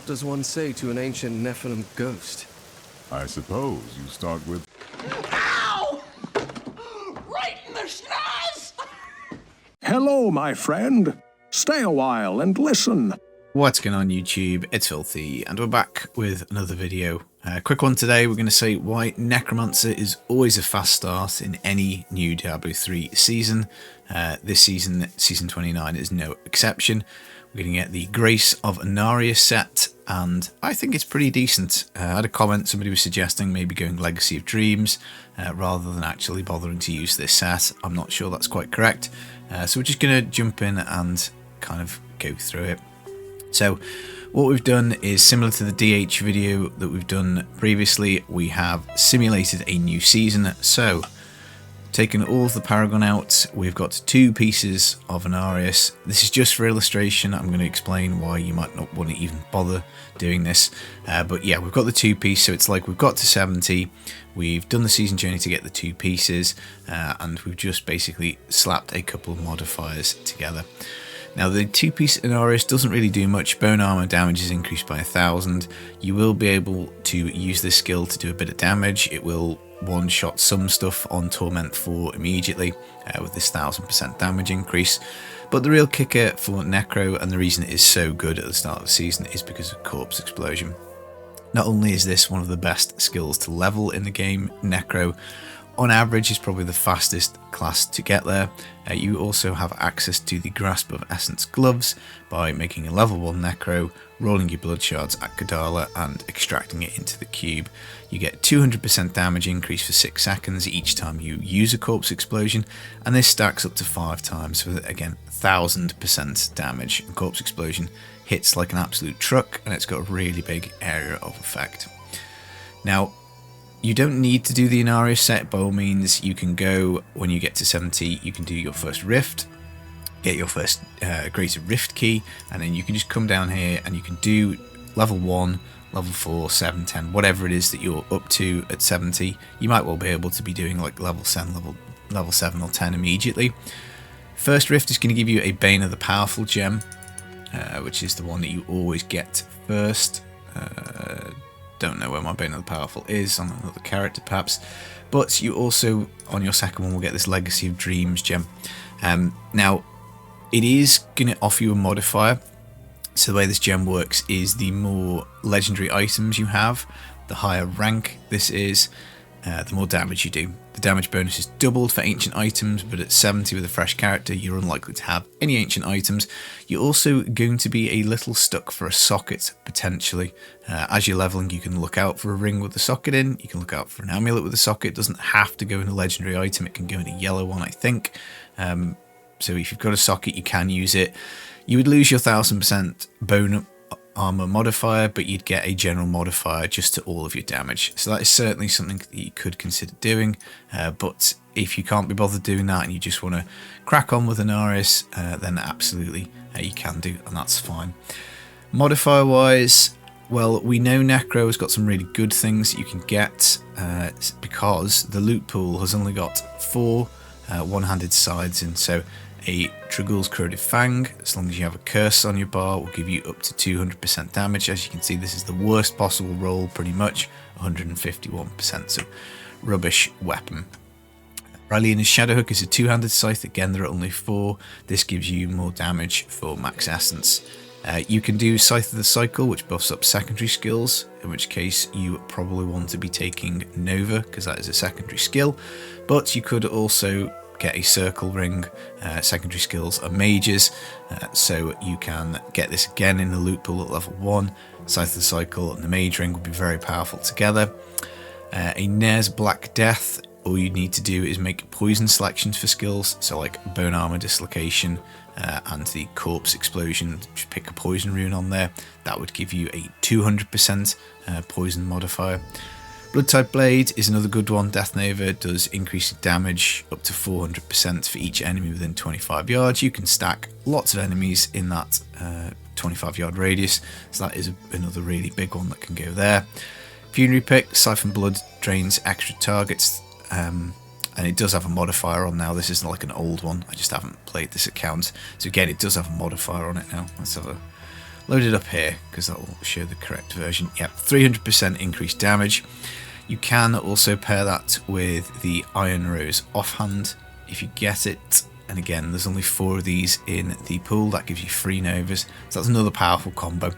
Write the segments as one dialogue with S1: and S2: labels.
S1: What does one say to an ancient Nephilim ghost?
S2: I suppose you start with...
S3: Ow! Right in the schnoz!
S4: Hello, my friend. Stay a while and listen.
S5: What's going on YouTube? It's Filthy and we're back with another video. Quick one today. We're going to say why Necromancer is always a fast start in any new Diablo 3 season. This season, season 29, is no exception. We're going to get the Grace of Inarius set, and I think it's pretty decent. I had a comment, somebody was suggesting maybe going Legacy of Dreams rather than actually bothering to use this set. I'm not sure that's quite correct. So we're just going to jump in and kind of go through it. So what we've done is similar to the DH video that we've done previously. We have simulated a new season. So taken all of the Paragon out, we've got two pieces of Inarius. This is just for illustration. I'm going to explain why you might not want to even bother doing this. But yeah, we've got the two piece, so it's like we've got to 70. We've done the season journey to get the two pieces, and we've just basically slapped a couple of modifiers together. Now the two-piece Inarius doesn't really do much. Bone armor damage is increased by 1000. You will be able to use this skill to do a bit of damage. It will one-shot some stuff on Torment 4 immediately with this 1000% damage increase. But the real kicker for Necro, and the reason it is so good at the start of the season, is because of Corpse Explosion. Not only is this one of the best skills to level in the game, Necro on average is probably the fastest class to get there. You also have access to the Grasp of Essence gloves by making a level 1 Necro, rolling your blood shards at Kadala and extracting it into the cube. You get 200% damage increase for 6 seconds each time you use a Corpse Explosion, and this stacks up to 5 times for, again, 1000% damage. And Corpse Explosion hits like an absolute truck, and it's got a really big area of effect. Now, you don't need to do the Inarius set by all means. You can go, when you get to 70, you can do your first Rift, get your first Greater Rift key, and then you can just come down here and you can do level 1, level 4, 7, 10, whatever it is that you're up to at 70. You might well be able to be doing like level 7, level 7 or 10 immediately. First Rift is going to give you a Bane of the Powerful gem, which is the one that you always get first. Don't know where my Bane of the Powerful is, on another character perhaps, but you also on your second one will get this Legacy of Dreams gem. Now it is going to offer you a modifier, so the way this gem works is the more legendary items you have, the higher rank this is, the more damage you do. The damage bonus is doubled for ancient items, but at 70 with a fresh character you're unlikely to have any ancient items. You're also going to be a little stuck for a socket potentially. As you're leveling, you can look out for a ring with the socket in, you can look out for an amulet with a socket. It doesn't have to go in a legendary item, it can go in a yellow one I think. So if you've got a socket you can use it. You would lose your 1000% bone armor modifier, but you'd get a general modifier just to all of your damage. So that is certainly something that you could consider doing, but if you can't be bothered doing that and you just want to crack on with Inarius, then absolutely you can do, and that's fine. Modifier wise, well, we know Necro has got some really good things that you can get, because the loot pool has only got 4 one-handed sides, and so a Tragul's Corroded Fang, as long as you have a curse on your bar, will give you up to 200% damage. As you can see, this is the worst possible roll, pretty much, 151%, so rubbish weapon. Ryleena's Shadowhook is a two-handed scythe, again there are only 4, this gives you more damage for max essence. You can do Scythe of the Cycle, which buffs up secondary skills, in which case you probably want to be taking Nova, because that is a secondary skill, but you could also get a Circle Ring. Secondary skills are mages, so you can get this again in the loot pool at level 1. Scythe of the Cycle and the Mage Ring would be very powerful together. A Nair's Black Death, all you need to do is make poison selections for skills, so like Bone Armor Dislocation and the Corpse Explosion, just pick a poison rune on there. That would give you a 200% poison modifier. Blood-type Blade is another good one. Death Nova does increase damage up to 400% for each enemy within 25 yards. You can stack lots of enemies in that 25-yard radius, so that is another really big one that can go there. Funerary Pick, Siphon Blood drains extra targets, and it does have a modifier on now. This isn't like an old one, I just haven't played this account. So again, it does have a modifier on it now. Let's have a load it up here because that will show the correct version. Yep, 300% increased damage. You can also pair that with the Iron Rose offhand if you get it. And again, there's only 4 of these in the pool. That gives you 3 Novas. So that's another powerful combo.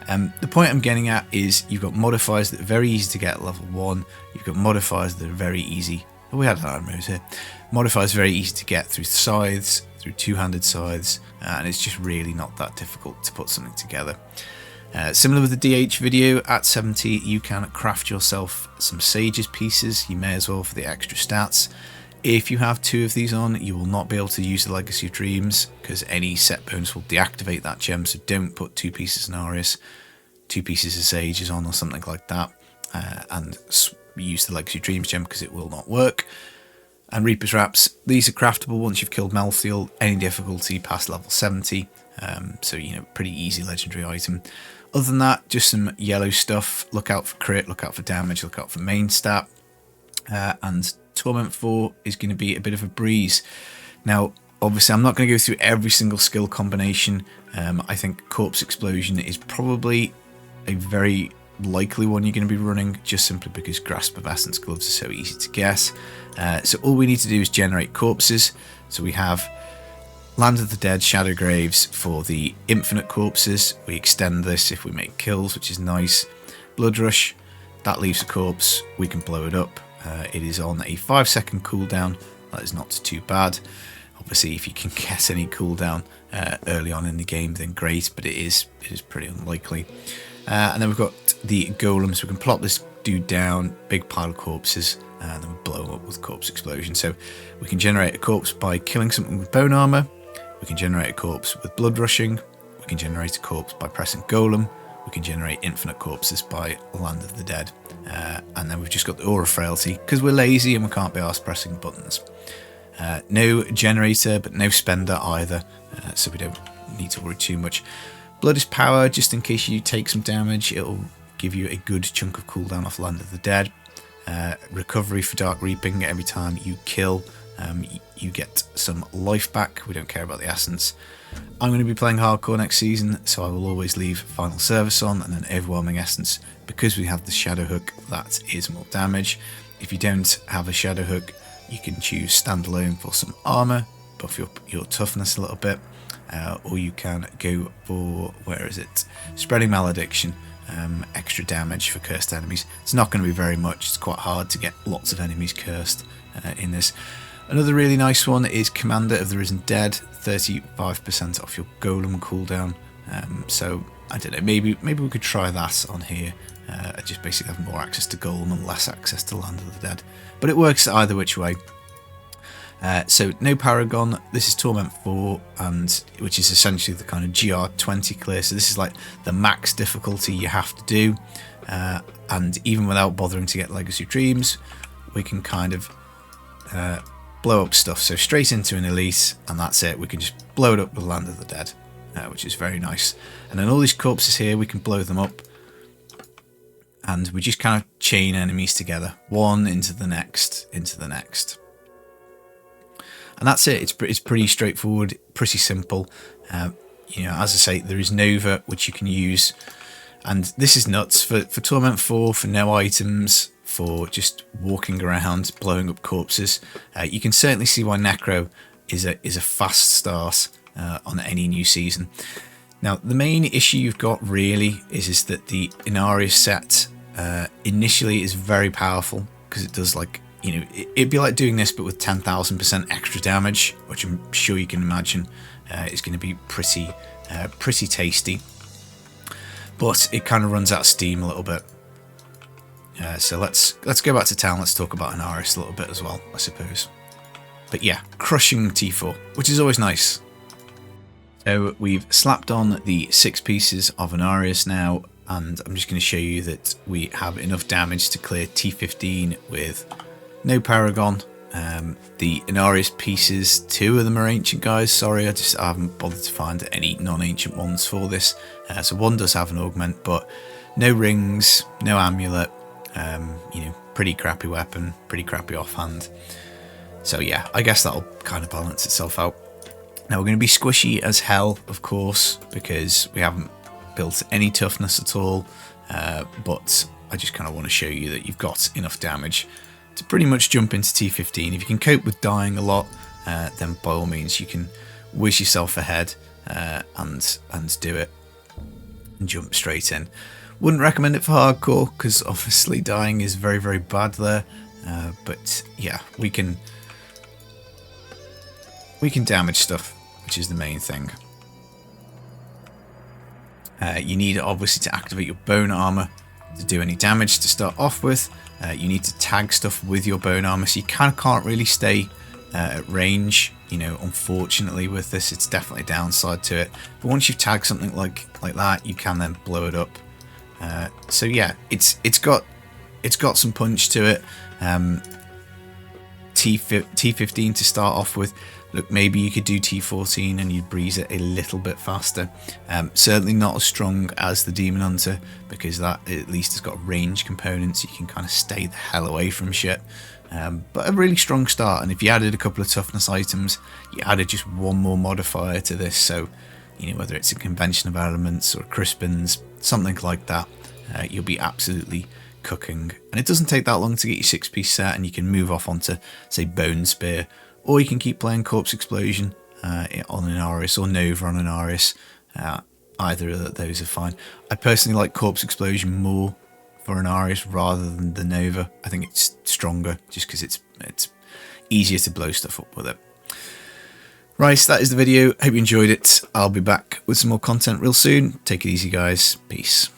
S5: The point I'm getting at is you've got modifiers that are very easy to get at level 1. You've got modifiers that are very easy. Oh, we had an Iron Rose here. Modifiers very easy to get through scythes, through two-handed scythes, and it's just really not that difficult to put something together. Similar with the DH video, at 70 you can craft yourself some Sage's pieces. You may as well for the extra stats. If you have 2 of these on, you will not be able to use the Legacy of Dreams because any set bonus will deactivate that gem, so don't put 2 pieces of Inarius, 2 pieces of Sages on or something like that, and use the Legacy of Dreams gem because it will not work. And Reaper's Wraps, these are craftable once you've killed Melthiel, any difficulty past level 70, so you know, pretty easy legendary item. Other than that, just some yellow stuff. Look out for crit, look out for damage, look out for main stat, and Torment 4 is going to be a bit of a breeze. Now, obviously, I'm not going to go through every single skill combination. I think Corpse Explosion is probably a very likely one you're going to be running, just simply because Grasp of Essence gloves are so easy to guess. So all we need to do is generate corpses. So we have Land of the Dead, Shadow Graves for the infinite corpses. We extend this if we make kills, which is nice. Blood Rush, that leaves a corpse, we can blow it up. It is on a 5-second cooldown. That is not too bad. Obviously, if you can get any cooldown early on in the game, then great, but it is pretty unlikely. And then we've got the golems. We can plop this dude down, big pile of corpses, and then we blow up with Corpse Explosion. So we can generate a corpse by killing something with bone armor. We can generate a corpse with blood rushing. We can generate a corpse by pressing golem. We can generate infinite corpses by Land of the Dead. And then we've just got the Aura Frailty, because we're lazy and we can't be arsed pressing buttons. No generator, but no spender either, so we don't need to worry too much. Blood is power, just in case you take some damage, it'll give you a good chunk of cooldown off Land of the Dead. Recovery for Dark Reaping, every time you kill, you get some life back. We don't care about the essence. I'm going to be playing hardcore next season, so I will always leave Final Service on and an Overwhelming Essence, because we have the Shadow Hook, that is more damage. If you don't have a Shadow Hook, you can choose standalone for some armor, buff your toughness a little bit, or you can go for, where is it, Spreading Malediction, extra damage for cursed enemies. It's not going to be very much, it's quite hard to get lots of enemies cursed in this. Another really nice one is Commander of the Risen Dead, 35% off your golem cooldown. So I don't know, maybe we could try that on here. Just basically have more access to golem and less access to Land of the Dead, but it works either which way. So no Paragon. This is Torment 4, and which is essentially the kind of GR20 clear. So this is like the max difficulty you have to do, and even without bothering to get Legacy of Dreams, we can kind of blow up stuff. So straight into an elite, and that's it. We can just blow it up with Land of the Dead, which is very nice. And then all these corpses here, we can blow them up, and we just kind of chain enemies together, one into the next, into the next. And that's it. It's pretty straightforward, pretty simple. You know, as I say, there is Nova, which you can use. And this is nuts. For Torment 4, for no items, for just walking around, blowing up corpses, you can certainly see why Necro is a fast start on any new season. Now, the main issue you've got really is that the Inarius set initially is very powerful, because it does, like, you know, it'd be like doing this but with 10,000% extra damage, which I'm sure you can imagine is going to be pretty tasty. But it kind of runs out of steam a little bit. So let's go back to town. Let's talk about Inarius a little bit as well, I suppose. But yeah, crushing T4, which is always nice. So we've slapped on the 6 pieces of Inarius now, and I'm just going to show you that we have enough damage to clear T15 with no Paragon. The Inarius pieces, 2 of them are ancient guys. Sorry, I haven't bothered to find any non-ancient ones for this. So one does have an augment, but no rings, no amulet. You know, pretty crappy weapon, pretty crappy offhand. So yeah, I guess that'll kind of balance itself out. Now we're going to be squishy as hell, of course, because we haven't built any toughness at all, but I just kind of want to show you that you've got enough damage to pretty much jump into T15. If you can cope with dying a lot, then by all means you can whiz yourself ahead and do it and jump straight in. Wouldn't recommend it for hardcore because obviously dying is very, very bad there, but yeah, we can damage stuff, which is the main thing. You need obviously to activate your bone armor to do any damage to start off with. You need to tag stuff with your bone armor, so you can't really stay at range. You know, unfortunately with this, it's definitely a downside to it. But once you've tagged something like that, you can then blow it up. So yeah, it's got some punch to it. T15 to start off with. Look, maybe you could do T14 and you'd breeze it a little bit faster. Certainly not as strong as the Demon Hunter, because that at least has got range components. You can kind of stay the hell away from shit. But a really strong start, and if you added a couple of toughness items, you added just one more modifier to this, so you know, whether it's a convention of elements or crispins, something like that, you'll be absolutely cooking. And it doesn't take that long to get your 6-piece set, and you can move off onto, say, Bone Spear, or you can keep playing Corpse Explosion on Inarius, or Nova on Inarius. Either of those are fine. I personally like Corpse Explosion more for Inarius rather than the Nova. I think it's stronger just because it's easier to blow stuff up with it. Right, so that is the video. Hope you enjoyed it. I'll be back with some more content real soon. Take it easy, guys. Peace.